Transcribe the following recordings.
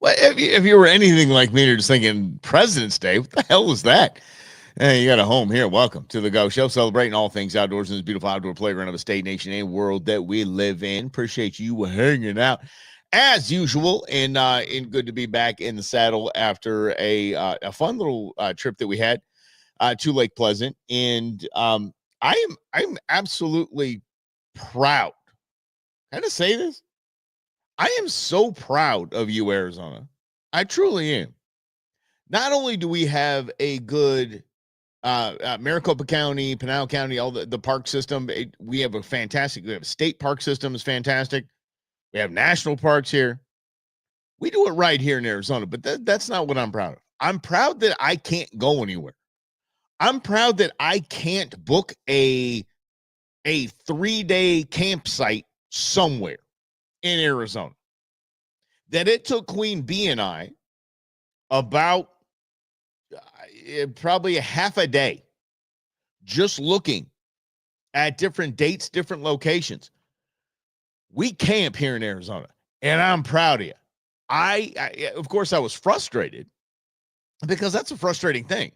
But if you were anything like me, you're just thinking President's Day. What the hell was that? Hey, you got a home here. Welcome to the Go Show, celebrating all things outdoors in this beautiful outdoor playground of a state, nation, and world that we live in. Appreciate you hanging out as usual, and good to be back in the saddle after a fun little trip that we had to Lake Pleasant, and I'm absolutely proud. Can I say this? I am so proud of you, Arizona. I truly am. Not only do we have a good Maricopa County, Pinal County, all the park system, we have a state park system is fantastic. We have national parks here. We do it right here in Arizona, but that's not what I'm proud of. I'm proud that I can't go anywhere. I'm proud that I can't book a 3-day campsite somewhere in Arizona. That it took Queen Bee and I about probably a half a day just looking at different dates, different locations. We camp here in Arizona, and I'm proud of you. Of course, I was frustrated because that's a frustrating thing.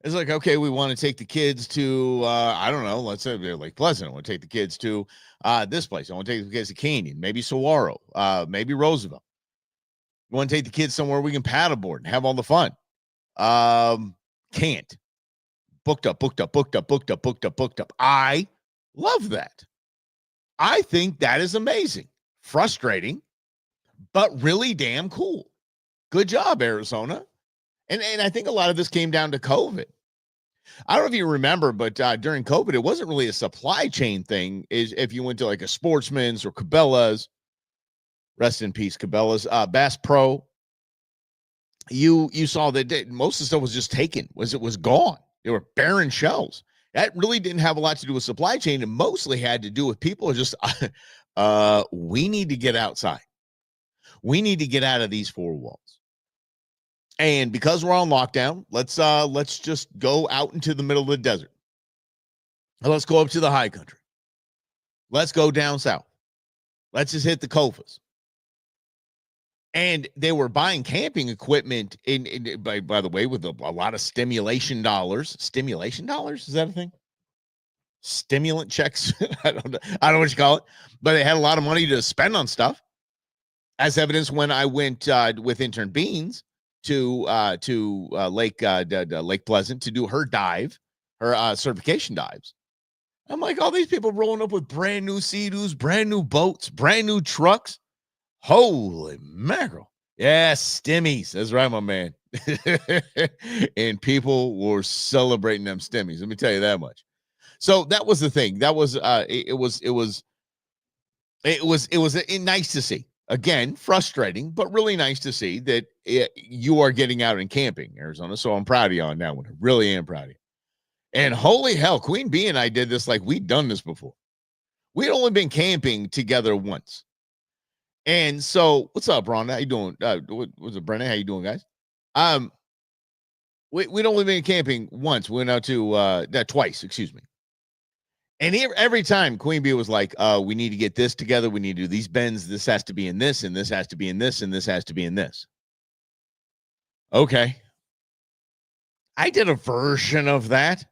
It's like, okay, we want to take the kids to, I don't know, let's say Lake Pleasant. I want to take the kids to this place. I want to take the kids to Canyon, maybe Saguaro, maybe Roosevelt. I want to take the kids somewhere we can paddleboard and have all the fun. Can't. Booked up. I love that. I think that is amazing. Frustrating, but really damn cool. Good job, Arizona. And I think a lot of this came down to COVID. I don't know if you remember, but during COVID, it wasn't really a supply chain thing. Is if you went to like a Sportsman's or Cabela's, rest in peace, Cabela's, Bass Pro, you saw that most of the stuff was just taken, it was gone. They were barren shelves. That really didn't have a lot to do with supply chain. It mostly had to do with people just, we need to get outside. We need to get out of these four walls. And because we're on lockdown, let's just go out into the middle of the desert. Let's go up to the high country. Let's go down south. Let's just hit the COFAs. And they were buying camping equipment by the way, with a lot of stimulation dollars. Stimulation dollars? Is that a thing? Stimulant checks? I don't know what you call it. But they had a lot of money to spend on stuff. As evidence when I went with intern Beans to Lake Pleasant to do her dive, her certification dives. I'm like, all these people rolling up with brand new Sea-Doos, brand new boats, brand new trucks. Holy mackerel. Yeah, stimmies. That's right, my man. And people were celebrating them stimmies. Let me tell you that much. So that was the thing. That was it was nice to see. Again, frustrating, but really nice to see that you are getting out and camping, Arizona. So I'm proud of you on that one. I really am proud of you. And holy hell, Queen Bee and I did this like we'd done this before. We'd only been camping together once. And so, what's up, Rhonda? How you doing? What's up, Brennan? How you doing, guys? We'd only been camping once. We went out to twice, excuse me. And every time Queen Bee was like, we need to get this together. We need to do these bends. This has to be in this, and this has to be in this, and this has to be in this. Okay. I did a version of that.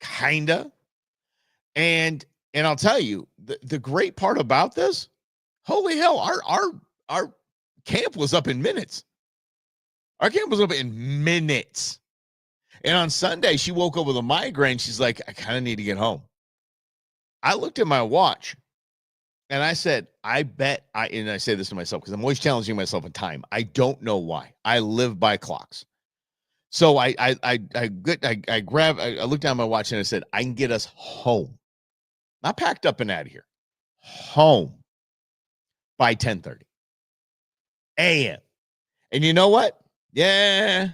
Kinda. And I'll tell you, the great part about this, holy hell, our camp was up in minutes. Our camp was up in minutes. And on Sunday, she woke up with a migraine. She's like, I kind of need to get home. I looked at my watch and I said, and I say this to myself because I'm always challenging myself in time. I don't know why. I live by clocks. So I looked down my watch and I said, I can get us home. Not packed up and out of here. Home by 10:30 a.m. And you know what? Yeah.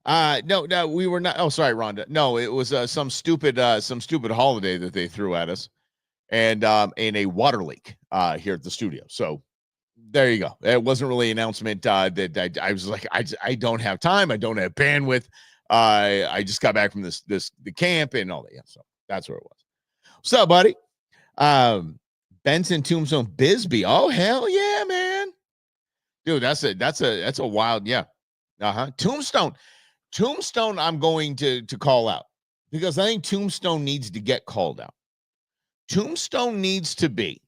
No, we were not. Oh, sorry, Rhonda. No, it was some stupid holiday that they threw at us, and in a water leak here at the studio. So there you go. It wasn't really an announcement that I was like, I don't have time. I don't have bandwidth. I just got back from the camp and all that. Yeah, so that's where it was. What's up, buddy? Benson Tombstone Bisbee. Oh, hell yeah, man. Dude, that's a wild, yeah. Tombstone. Tombstone, I'm going to call out because I think Tombstone needs to get called out. Tombstone needs to be,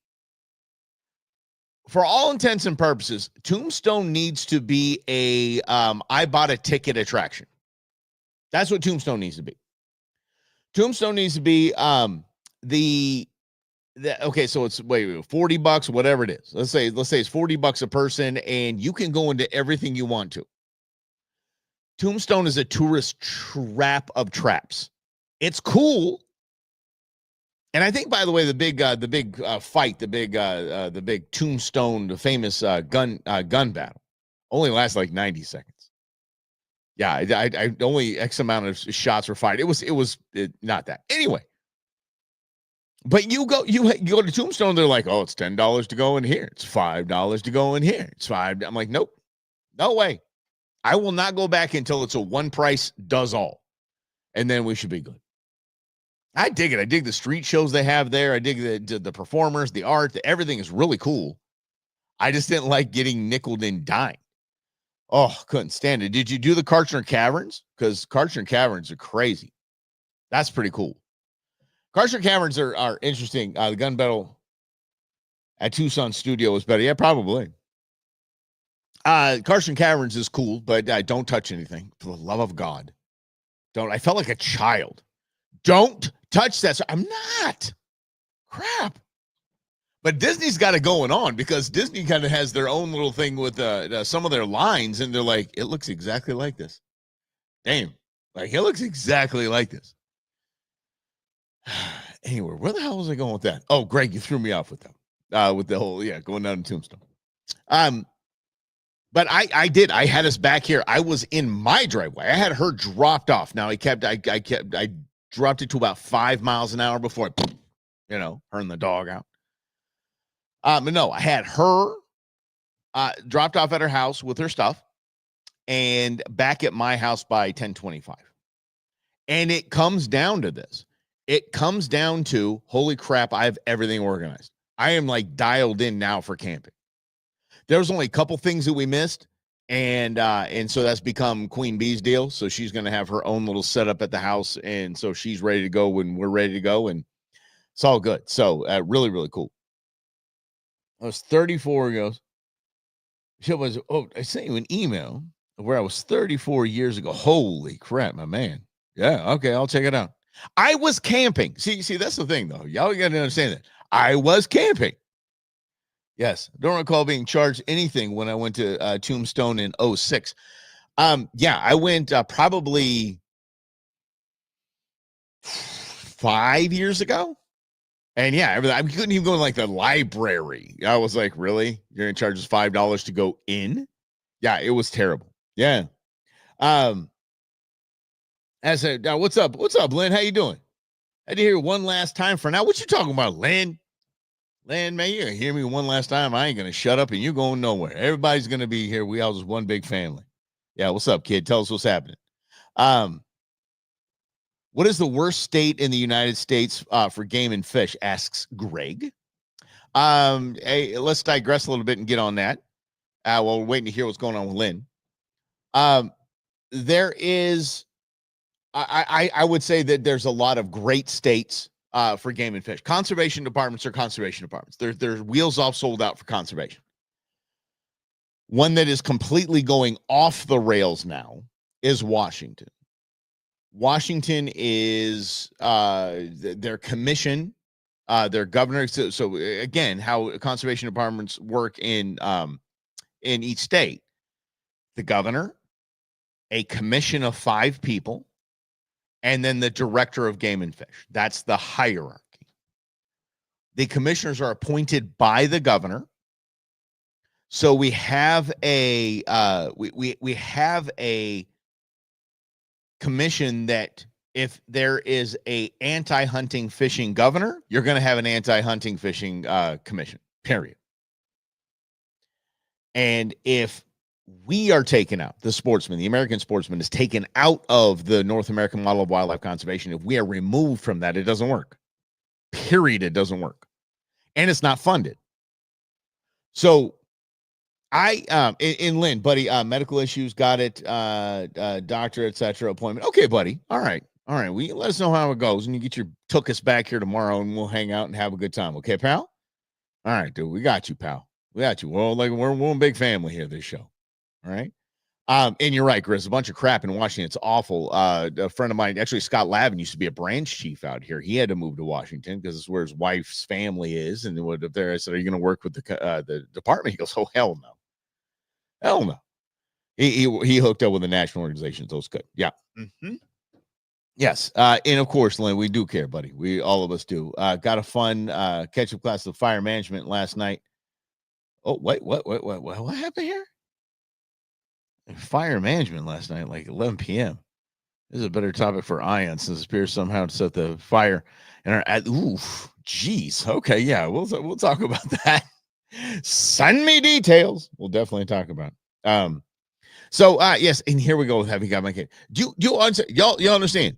for all intents and purposes, Tombstone needs to be a I bought a ticket attraction. That's what Tombstone needs to be. Tombstone needs to be okay, so it's wait, $40, whatever it is. Let's say it's $40 a person, and you can go into everything you want to. Tombstone is a tourist trap of traps. It's cool. And I think, by the way, the big fight, the big Tombstone, the famous gun battle, only lasts like 90 seconds. Yeah, I only X amount of shots were fired. It was not that anyway. But you go to Tombstone, they're like, oh, it's $10 to go in here. It's $5 to go in here. It's $5. I'm like, nope, no way. I will not go back until it's a one price does all, and then we should be good. I dig it. I dig the street shows they have there. I dig the performers, the art, everything is really cool. I just didn't like getting nickeled and dined. Oh, couldn't stand it. Did you do the Kartchner Caverns? Because Kartchner Caverns are crazy. That's pretty cool. Kartchner Caverns are interesting. The gun battle at Tucson Studio was better. Yeah, probably. Kartchner Caverns is cool, but don't touch anything. For the love of God. Don't. I felt like a child. Don't touch that. I'm not. Crap. But Disney's got it going on because Disney kind of has their own little thing with some of their lines, and they're like, it looks exactly like this. Damn. Like, it looks exactly like this. Anyway, where the hell was I going with that? Oh, Greg, you threw me off with that. With the whole, going down to Tombstone. But I did. I had us back here. I was in my driveway. I had her dropped off. Now I dropped it to about 5 miles an hour before I, turned the dog out. But no, I had her dropped off at her house with her stuff and back at my house by 10:25. And it comes down to this. It comes down to, holy crap, I have everything organized. I am like dialed in now for camping. There was only a couple things that we missed. And so that's become Queen Bee's deal. So she's going to have her own little setup at the house. And so she's ready to go when we're ready to go. And it's all good. So really, really cool. I was 34. Goes, I sent you an email where I was 34 years ago. Holy crap, my man. Yeah, okay, I'll check it out. I was camping. See, that's the thing, though. Y'all got to understand that. I was camping. Yes, don't recall being charged anything when I went to Tombstone in 2006. Yeah, I went probably 5 years ago. And yeah, I couldn't even go in like the library. I was like, really? You're going to charge us $5 to go in? Yeah, it was terrible. Yeah. I said, what's up? What's up, Lynn? How you doing? I had to hear one last time for now. What you talking about, Lynn? Lynn, man, you're going to hear me one last time. I ain't going to shut up and you're going nowhere. Everybody's going to be here. We all just one big family. Yeah, what's up, kid? Tell us what's happening. What is the worst state in the United States for game and fish? Asks Greg. Hey, let's digress a little bit and get on that. While we're waiting to hear what's going on with Lynn. There is, I would say that there's a lot of great states for game and fish. Conservation departments are conservation departments. There's wheels off, sold out for conservation. One that is completely going off the rails now is Washington. Washington is their commission, their governor. So again, how conservation departments work in each state. The governor, a commission of 5 people, and then the director of game and fish. That's the hierarchy. The commissioners are appointed by the governor. So we have a we have a commission that if there is a anti-hunting fishing governor, you're going to have an anti-hunting fishing commission, period. And if we are taken out, the sportsman, the American sportsman is taken out of the North American model of wildlife conservation. If we are removed from that, it doesn't work. Period. It doesn't work. And it's not funded. So In Lynn, buddy, medical issues, got it, doctor, etc. appointment. Okay, buddy. All right. We let us know how it goes, and you get your took us back here tomorrow, and we'll hang out and have a good time. Okay, pal. All right, dude. We got you, pal. We got you. Well, like we're one big family here. This show. All right. And you're right, Chris. A bunch of crap in Washington. It's awful. A friend of mine, actually, Scott Lavin, used to be a branch chief out here. He had to move to Washington because it's where his wife's family is. And what up there? I said, "Are you going to work with the department?" He goes, "Oh, hell no, hell no." He hooked up with the national organization, so it's good. Yeah. Mm-hmm. Yes. And of course, Lynn, we do care, buddy. We all of us do. Got a fun catch-up class of fire management last night. Oh, wait, what happened here? Fire management last night, like 11 p.m. This is a better topic for Ion since it appears somehow to set the fire and oof, geez. Okay, yeah, we'll talk about that. Send me details. We'll definitely talk about it. So yes, and here we go with having got my kid. Do you y'all understand?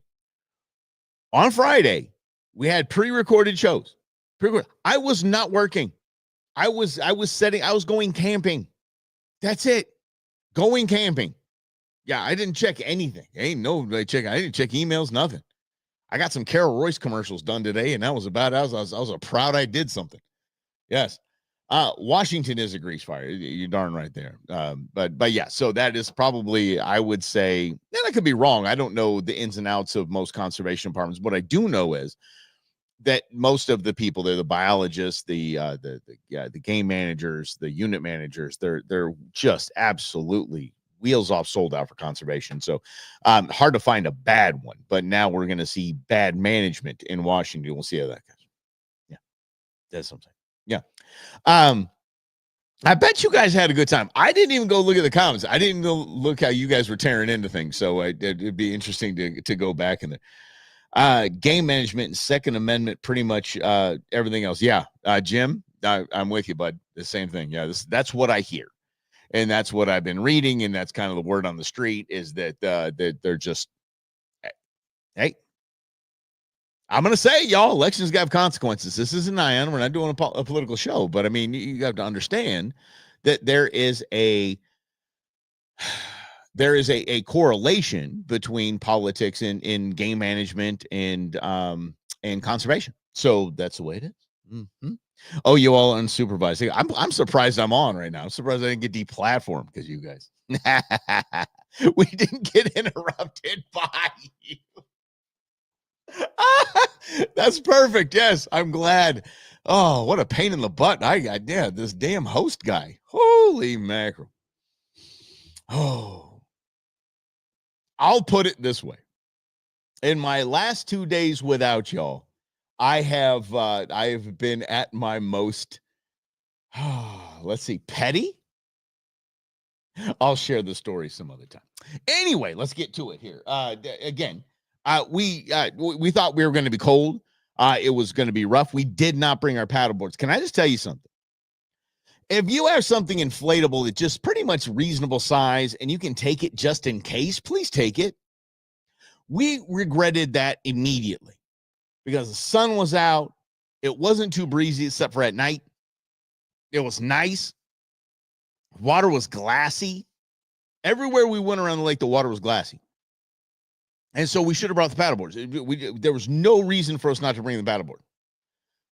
On Friday, we had pre-recorded shows. I was not working. I was going camping. That's it. Going camping. Yeah, I didn't check anything. I didn't check emails, nothing. I got some Carol Royce commercials done today, and that was about it. I was proud I did something. Yes. Washington is a grease fire. You're darn right there. But yeah, so that is probably, I would say, and I could be wrong. I don't know the ins and outs of most conservation departments. What I do know is that most of the people, they're the biologists, the game managers, the unit managers, they're just absolutely wheels off, sold out for conservation. So hard to find a bad one, but now we're going to see bad management in Washington. We'll see how that goes. Yeah, that's something. Yeah. I bet you guys had a good time. I didn't even go look at the comments. I didn't go look how you guys were tearing into things. So it'd be interesting to go back in there. Game management and Second Amendment, pretty much everything else. Yeah, Jim, I'm with you, bud. The same thing. Yeah, that's what I hear, and that's what I've been reading, and that's kind of the word on the street is that they're just, hey, I'm gonna say, y'all, elections have consequences. This isn't Ion. We're not doing a political show, but I mean, you have to understand that there is a correlation between politics in game management and conservation. So that's the way it is. Mm-hmm. Oh, you all unsupervised. I'm surprised I'm on right now. I'm surprised I didn't get deplatformed because you guys. We didn't get interrupted by you. That's perfect. Yes, I'm glad. Oh, what a pain in the butt I got. Yeah, this damn host guy. Holy mackerel. Oh, I'll put it this way. In my last 2 days without y'all, I have been at my most, let's see, petty. I'll share the story some other time. Anyway, let's get to it here. Again, we thought we were going to be cold. It was going to be rough. We did not bring our paddle boards. Can I just tell you something? If you have something inflatable that's just pretty much reasonable size and you can take it just in case, please take it. We regretted that immediately because the sun was out. It wasn't too breezy except for at night. It was nice. Water was glassy. Everywhere we went around the lake, the water was glassy. And so we should have brought the paddleboards. There was no reason for us not to bring the paddleboard.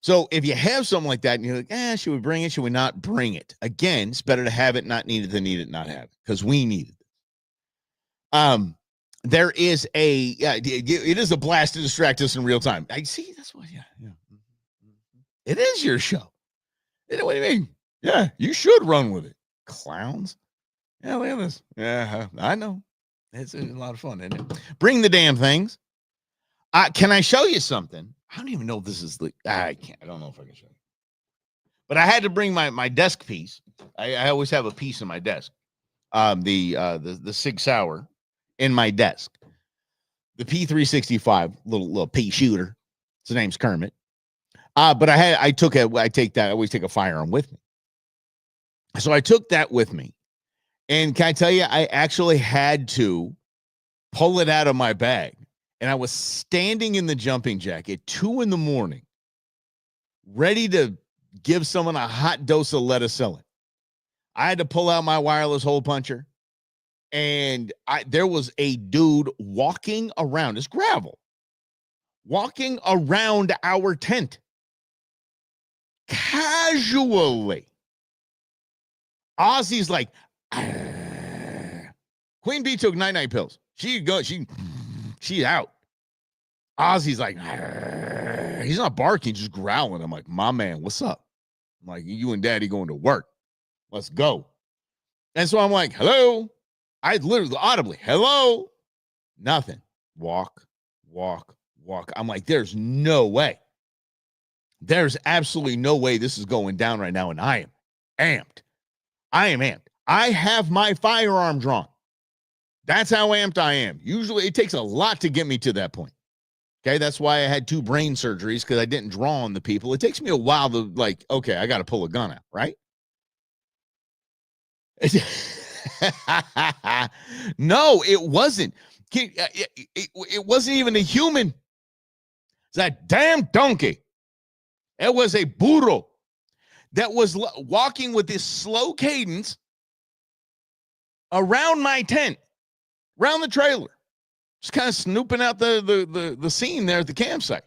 So if you have something like that and you're like, should we bring it? Should we not bring it? Again, it's better to have it, not need it, than need it, not have it, because we need it. There is it is a blast to distract us in real time. I see. That's what, yeah. It is your show. What do you mean? Yeah, you should run with it. Clowns. Yeah, look at this. Yeah, I know. It's a lot of fun, isn't it? Bring the damn things. Can I show you something? I don't even know if this is I can't. I don't know if I can show you. But I had to bring my desk piece. I always have a piece in my desk. The Sig Sauer in my desk. The P365 little pea shooter. His name's Kermit. But I always take a firearm with me. So I took that with me. And can I tell you, I actually had to pull it out of my bag. And I was standing in the jumping jack at 2 a.m, ready to give someone a hot dose of leticillin. I had to pull out my wireless hole puncher, and there was a dude walking around. It's gravel, walking around our tent casually. Ozzy's like, "Arr." Queen Bee took night pills. She's out. Ozzy's like, "Arr." He's not barking, just growling. I'm like, my man, what's up? I'm like, you and daddy going to work. Let's go. And so I'm like, hello. I literally audibly, hello. Nothing. Walk. I'm like, there's no way. There's absolutely no way this is going down right now. And I am amped. I have my firearm drawn. That's how amped I am. Usually it takes a lot to get me to that point. Okay, that's why I had 2 brain surgeries, because I didn't draw on the people. It takes me a while to, like, okay, I got to pull a gun out, right? No, it wasn't. It wasn't even a human. It's that damn donkey. It was a burro that was walking with this slow cadence around my tent, around the trailer, just kind of snooping out the scene there at the campsite.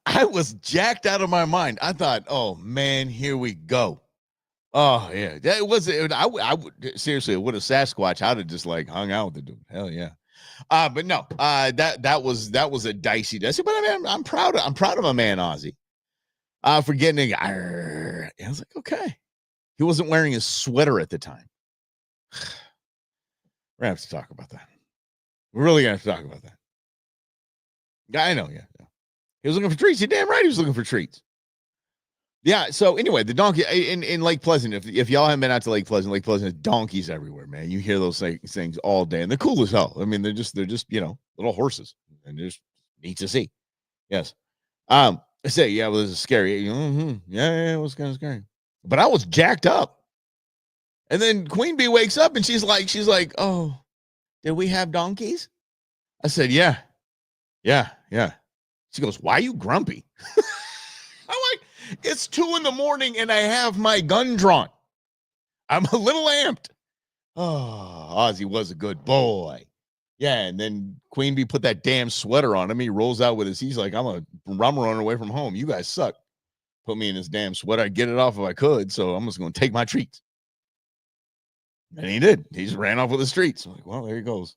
I was jacked out of my mind. I thought, oh man, here we go. Oh yeah, that was it. I would seriously, with a Sasquatch, I'd have just like hung out with the dude. Hell yeah. But no, that was a dicey. But I mean, I'm proud of my man Ozzy. For getting I was like, okay. He wasn't wearing his sweater at the time. We're gonna have to talk about that. We're really gonna have to talk about that. Yeah, I know. Yeah. He was looking for treats. You're damn right he was looking for treats. Yeah. So anyway, the donkey in Lake Pleasant. If y'all haven't been out to Lake Pleasant has donkeys everywhere, man. You hear those things all day, and they're cool as hell. I mean, they're just little horses, and they're just neat to see. Yes. I say, yeah, well, this is scary. Mm-hmm. Yeah, it was kind of scary, but I was jacked up. And then Queen Bee wakes up and she's like, oh, did we have donkeys? I said, yeah. She goes, why are you grumpy? I'm like, it's 2 a.m. and I have my gun drawn. I'm a little amped. Oh, Ozzy was a good boy. Yeah, and then Queen Bee put that damn sweater on him. He rolls out with he's like, I'm running away from home. You guys suck. Put me in this damn sweater. I'd get it off if I could, so I'm just going to take my treats. And he did. He just ran off with the streets. I'm like, well, there he goes.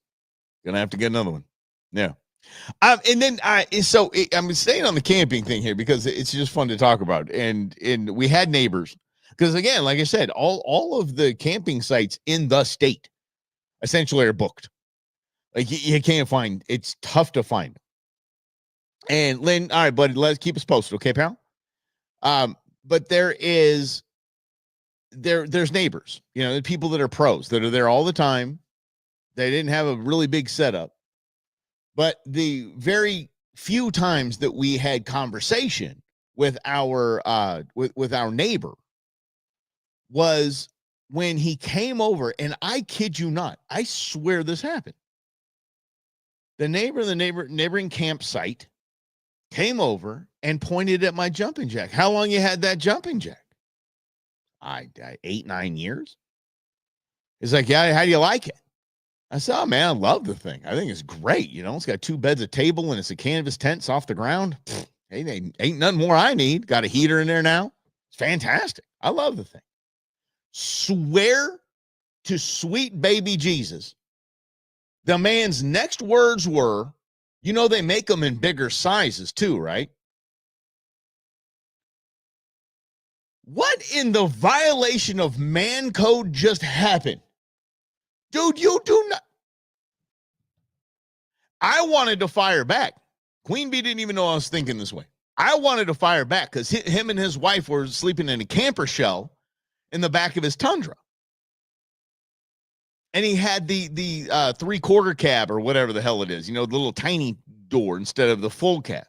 Gonna have to get another one. Yeah. And then I'm staying on the camping thing here because it's just fun to talk about. And we had neighbors, because again, like I said, all of the camping sites in the state essentially are booked. Like you can't find, it's tough to find. And Lynn, all right, buddy, let's keep us posted, okay, pal? But there's neighbors, the people that are pros that are there all the time. They didn't have a really big setup, but the very few times that we had conversation with our with our neighbor was when he came over, and I kid you not, I swear this happened. The neighboring campsite came over and pointed at my jumping jack. How long you had that jumping jack? I 8-9 years. He's like, yeah, how do you like it? I said, oh man, I love the thing. I think it's great. It's got 2 beds, a table, and it's a canvas tent. It's off the ground. Ain't nothing more I need. Got a heater in there now. It's fantastic. I love the thing. Swear to sweet baby Jesus, the man's next words were, they make them in bigger sizes too, right? What in the violation of man code just happened? Dude, you do not. I wanted to fire back. Queen Bee didn't even know I was thinking this way. I wanted to fire back because him and his wife were sleeping in a camper shell in the back of his Tundra. And he had the 3/4 cab or whatever the hell it is, the little tiny door instead of the full cab.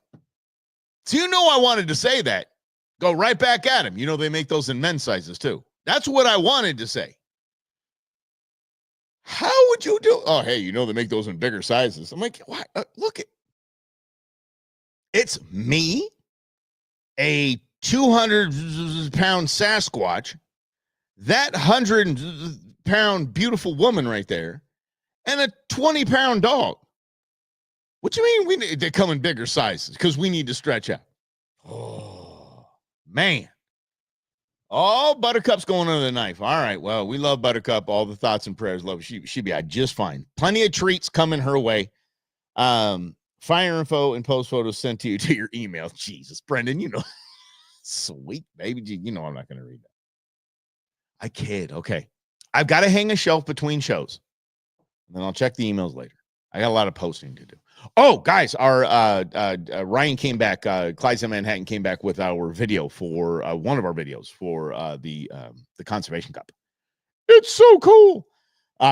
So I wanted to say that. Go right back at him. They make those in men's sizes too. That's what I wanted to say. How would you do? Oh, hey, they make those in bigger sizes. I'm like, what? Look, it's me, a 200-pound Sasquatch, that 100-pound beautiful woman right there, and a 20-pound dog. What do you mean they come in bigger sizes? Because we need to stretch out. Oh, man. Oh, Buttercup's going under the knife. All right. Well, we love Buttercup. All the thoughts and prayers. Love. She'd be out just fine. Plenty of treats coming her way. Fire info and post photos sent to you to your email. Jesus, Brendan, you know. Sweet, baby. You know I'm not going to read that. I kid. Okay. I've got to hang a shelf between shows. And then I'll check the emails later. I got a lot of posting to do. Oh, guys, our Ryan came back. Clyde's in Manhattan came back with our video for one of our videos for the Conservation Cup. It's so cool.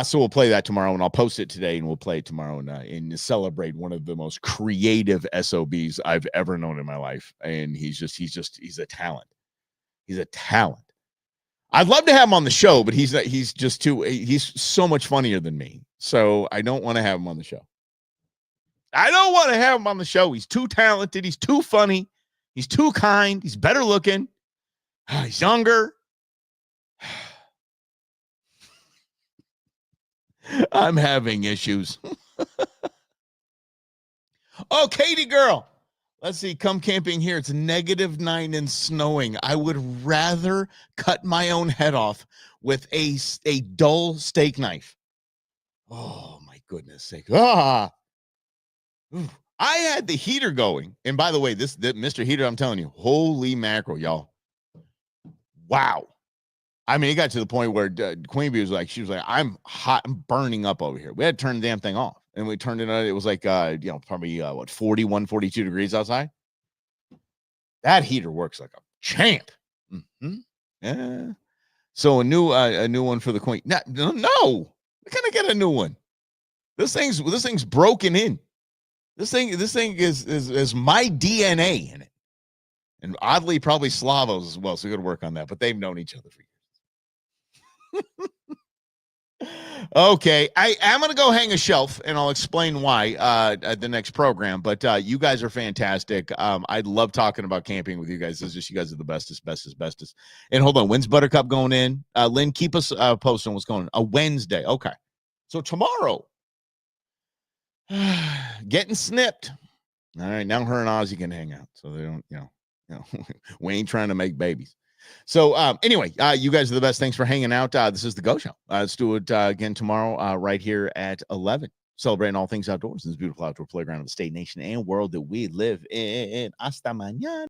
So we'll play that tomorrow, and I'll post it today, and we'll play it tomorrow and celebrate one of the most creative SOBs I've ever known in my life. And he's a talent. He's a talent. I'd love to have him on the show, but he's so much funnier than me. So I don't want to have him on the show. I don't want to have him on the show. He's too talented. He's too funny. He's too kind. He's better looking. He's younger. I'm having issues. Oh, Katie girl. Let's see. Come camping here. It's -9 and snowing. I would rather cut my own head off with a dull steak knife. Oh, my goodness sake. I had the heater going. And by the way, this Mr. Heater, I'm telling you, holy mackerel, y'all. Wow. I mean, it got to the point where Queen Bee was like, I'm hot, I'm burning up over here. We had to turn the damn thing off. And we turned it on. It was like, probably 41, 42 degrees outside. That heater works like a champ. Mm-hmm. Yeah. So a new one for the Queen. No. We're gonna get a new one. This thing's broken in. This thing is my DNA in it. And oddly, probably Slavo's as well. So we got to work on that. But they've known each other for years. Okay, I am going to go hang a shelf, and I'll explain why at the next program. But you guys are fantastic. I love talking about camping with you guys. It's just you guys are the bestest. And hold on, when's Buttercup going in? Lynn, keep us posted on what's going on. A Wednesday. Okay, so tomorrow, getting snipped. All right, now her and Ozzy can hang out, so they don't, we ain't trying to make babies. So anyway, you guys are the best. Thanks for hanging out. This is the Go Show. Let's do it again tomorrow right here at 11. Celebrating all things outdoors in this beautiful outdoor playground of the state, nation, and world that we live in. Hasta mañana.